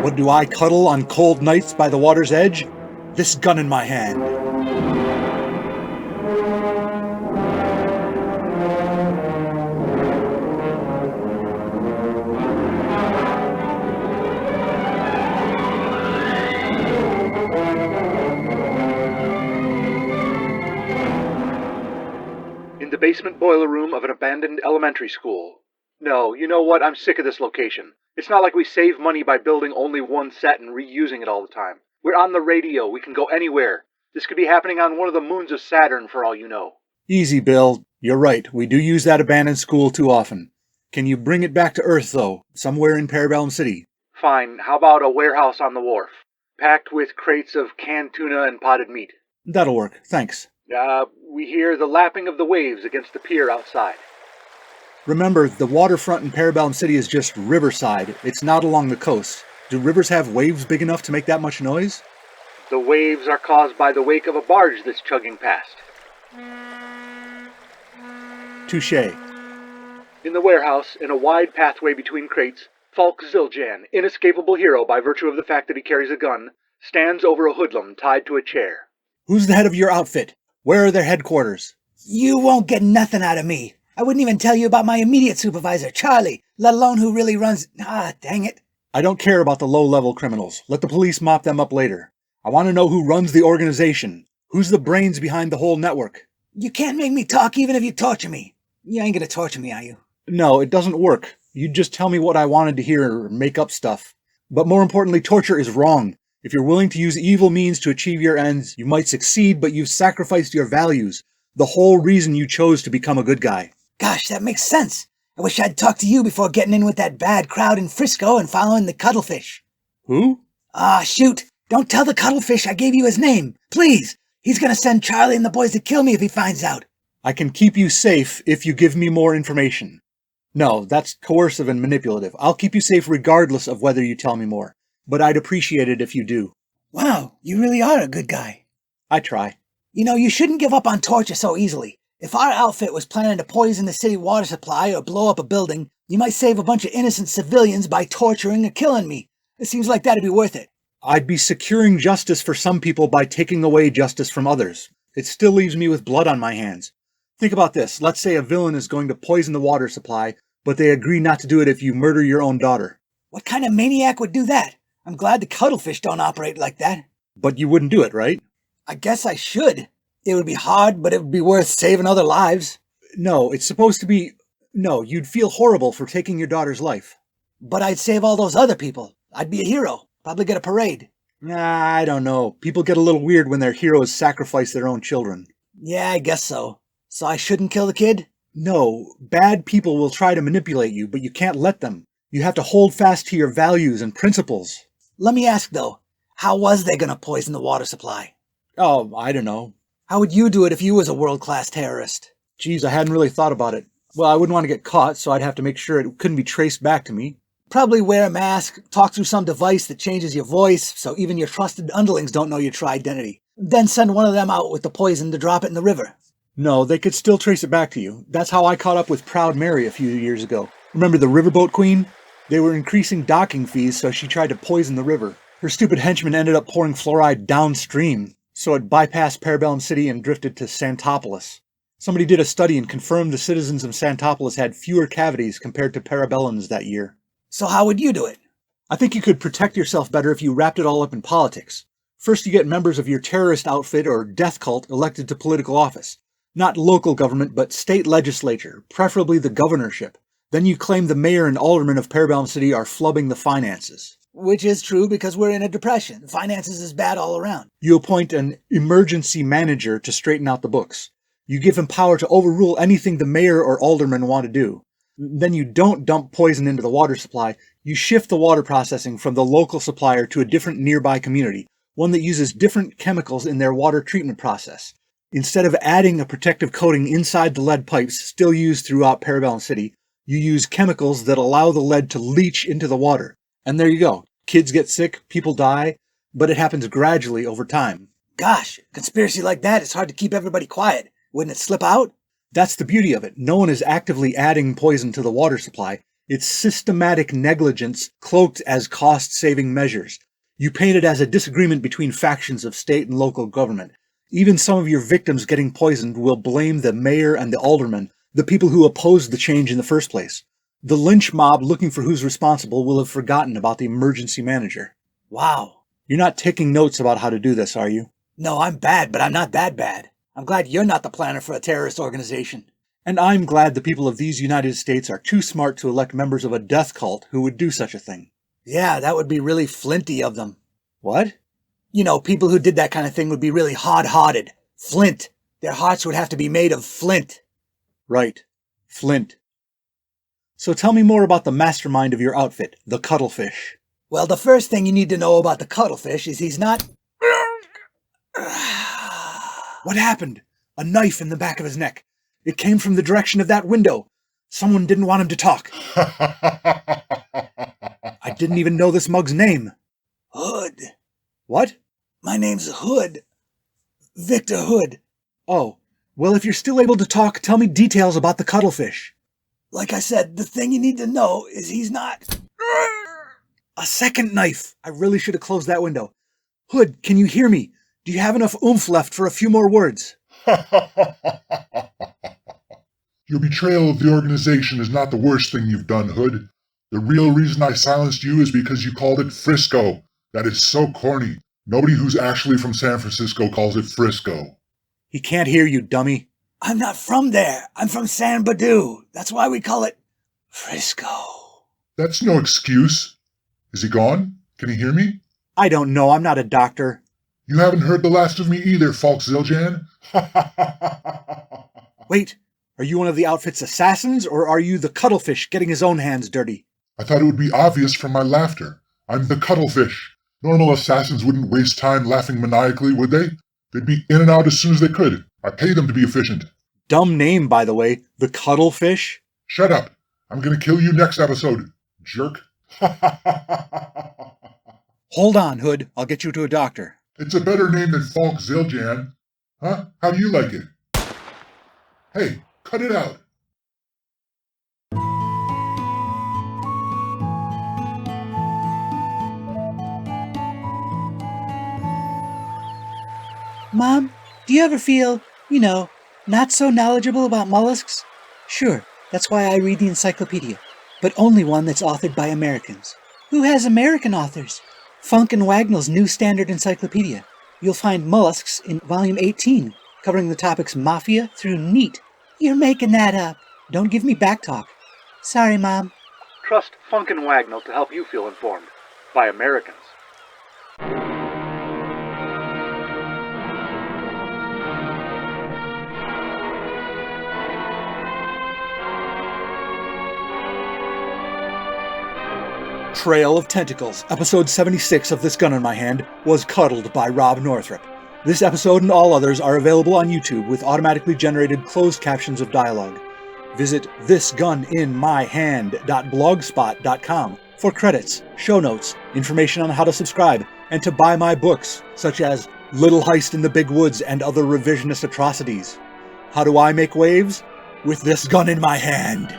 What do I cuddle on cold nights by the water's edge? This gun in my hand. In the basement boiler room of an abandoned elementary school. No, you know what? I'm sick of this location. It's not like we save money by building only one set and reusing it all the time. We're on the radio. We can go anywhere. This could be happening on one of the moons of Saturn for all you know. Easy, Bill. You're right. We do use that abandoned school too often. Can you bring it back to Earth, though? Somewhere in Parabellum City? Fine. How about a warehouse on the wharf? Packed with crates of canned tuna and potted meat. That'll work. Thanks. We hear the lapping of the waves against the pier outside. Remember, the waterfront in Parabellum City is just riverside. It's not along the coast. Do rivers have waves big enough to make that much noise? The waves are caused by the wake of a barge that's chugging past. Touché. In the warehouse, in a wide pathway between crates, Falk Zildjian, inescapable hero by virtue of the fact that he carries a gun, stands over a hoodlum tied to a chair. Who's the head of your outfit? Where are their headquarters? You won't get nothing out of me. I wouldn't even tell you about my immediate supervisor, Charlie, let alone who really runs... dang it. I don't care about the low-level criminals. Let the police mop them up later. I want to know who runs the organization. Who's the brains behind the whole network? You can't make me talk even if you torture me. You ain't gonna torture me, are you? No, it doesn't work. You just tell me what I wanted to hear or make up stuff. But more importantly, torture is wrong. If you're willing to use evil means to achieve your ends, you might succeed, but you've sacrificed your values. The whole reason you chose to become a good guy. Gosh, that makes sense. I wish I'd talked to you before getting in with that bad crowd in Frisco and following the cuttlefish. Who? Shoot. Don't tell the cuttlefish I gave you his name. Please. He's gonna send Charlie and the boys to kill me if he finds out. I can keep you safe if you give me more information. No, that's coercive and manipulative. I'll keep you safe regardless of whether you tell me more. But I'd appreciate it if you do. Wow, you really are a good guy. I try. You know, you shouldn't give up on torture so easily. If our outfit was planning to poison the city water supply or blow up a building, you might save a bunch of innocent civilians by torturing or killing me. It seems like that'd be worth it. I'd be securing justice for some people by taking away justice from others. It still leaves me with blood on my hands. Think about this. Let's say a villain is going to poison the water supply, but they agree not to do it if you murder your own daughter. What kind of maniac would do that? I'm glad the cuttlefish don't operate like that. But you wouldn't do it, right? I guess I should. It would be hard, but it would be worth saving other lives. No, it's supposed to be... No, you'd feel horrible for taking your daughter's life. But I'd save all those other people. I'd be a hero. Probably get a parade. I don't know. People get a little weird when their heroes sacrifice their own children. Yeah, I guess so. So I shouldn't kill the kid? No, bad people will try to manipulate you, but you can't let them. You have to hold fast to your values and principles. Let me ask, though, how was they gonna poison the water supply? Oh, I don't know. How would you do it if you was a world-class terrorist? Geez, I hadn't really thought about it. Well, I wouldn't want to get caught, so I'd have to make sure it couldn't be traced back to me. Probably wear a mask, talk through some device that changes your voice, so even your trusted underlings don't know your true identity. Then send one of them out with the poison to drop it in the river. No, they could still trace it back to you. That's how I caught up with Proud Mary a few years ago. Remember the riverboat queen? They were increasing docking fees, so she tried to poison the river. Her stupid henchmen ended up pouring fluoride downstream, so it bypassed Parabellum City and drifted to Santopolis. Somebody did a study and confirmed the citizens of Santopolis had fewer cavities compared to Parabellans that year. So how would you do it? I think you could protect yourself better if you wrapped it all up in politics. First, you get members of your terrorist outfit or death cult elected to political office. Not local government, but state legislature, preferably the governorship. Then you claim the mayor and aldermen of Parabellum City are flubbing the finances. Which is true because we're in a depression. Finances is bad all around. You appoint an emergency manager to straighten out the books. You give him power to overrule anything the mayor or aldermen want to do. Then you don't dump poison into the water supply. You shift the water processing from the local supplier to a different nearby community, one that uses different chemicals in their water treatment process. Instead of adding a protective coating inside the lead pipes still used throughout Parabellum City, you use chemicals that allow the lead to leach into the water. And there you go. Kids get sick, people die, but it happens gradually over time. Gosh, a conspiracy like that is hard to keep everybody quiet. Wouldn't it slip out? That's the beauty of it. No one is actively adding poison to the water supply. It's systematic negligence cloaked as cost-saving measures. You paint it as a disagreement between factions of state and local government. Even some of your victims getting poisoned will blame the mayor and the aldermen, the people who opposed the change in the first place. The lynch mob looking for who's responsible will have forgotten about the emergency manager. Wow. You're not taking notes about how to do this, are you? No, I'm bad, but I'm not that bad. I'm glad you're not the planner for a terrorist organization. And I'm glad the people of these United States are too smart to elect members of a death cult who would do such a thing. Yeah, that would be really flinty of them. What? You know, people who did that kind of thing would be really hard-hearted. Flint. Their hearts would have to be made of flint. Right. Flint. So tell me more about the mastermind of your outfit, the Cuttlefish. Well, the first thing you need to know about the Cuttlefish is he's not... What happened? A knife in the back of his neck. It came from the direction of that window. Someone didn't want him to talk. I didn't even know this mug's name. Hood. What? My name's Hood. Victor Hood. Oh, well, if you're still able to talk, tell me details about the Cuttlefish. Like I said, the thing you need to know is he's not... A second knife! I really should have closed that window. Hood, can you hear me? Do you have enough oomph left for a few more words? Your betrayal of the organization is not the worst thing you've done, Hood. The real reason I silenced you is because you called it Frisco. That is so corny. Nobody who's actually from San Francisco calls it Frisco. He can't hear you, dummy. I'm not from there. I'm from San Badoo. That's why we call it Frisco. That's no excuse. Is he gone? Can he hear me? I don't know. I'm not a doctor. You haven't heard the last of me either, Falk Zildjian. Wait, are you one of the outfit's assassins, or are you the Cuttlefish getting his own hands dirty? I thought it would be obvious from my laughter. I'm the Cuttlefish. Normal assassins wouldn't waste time laughing maniacally, would they? They'd be in and out as soon as they could. I pay them to be efficient. Dumb name, by the way. The Cuttlefish? Shut up. I'm gonna kill you next episode, jerk. Hold on, Hood. I'll get you to a doctor. It's a better name than Falk Zildjian. Huh? How do you like it? Hey, cut it out. Mom, do you ever feel, not so knowledgeable about mollusks? Sure, that's why I read the Encyclopedia, but only one that's authored by Americans. Who has American authors? Falk and Wagnall's New Standard Encyclopedia. You'll find mollusks in volume 18, covering the topics Mafia through NEAT. You're making that up. Don't give me back talk. Sorry, Mom. Trust Funk and Wagnall to help you feel informed. By Americans. Trail of Tentacles, episode 76 of This Gun in My Hand, was cuddled by Rob Northrup. This episode and all others are available on YouTube with automatically generated closed captions of dialogue. Visit thisguninmyhand.blogspot.com for credits, show notes, information on how to subscribe, and to buy my books, such as Little Heist in the Big Woods and Other Revisionist Atrocities. How do I make waves? With this gun in my hand.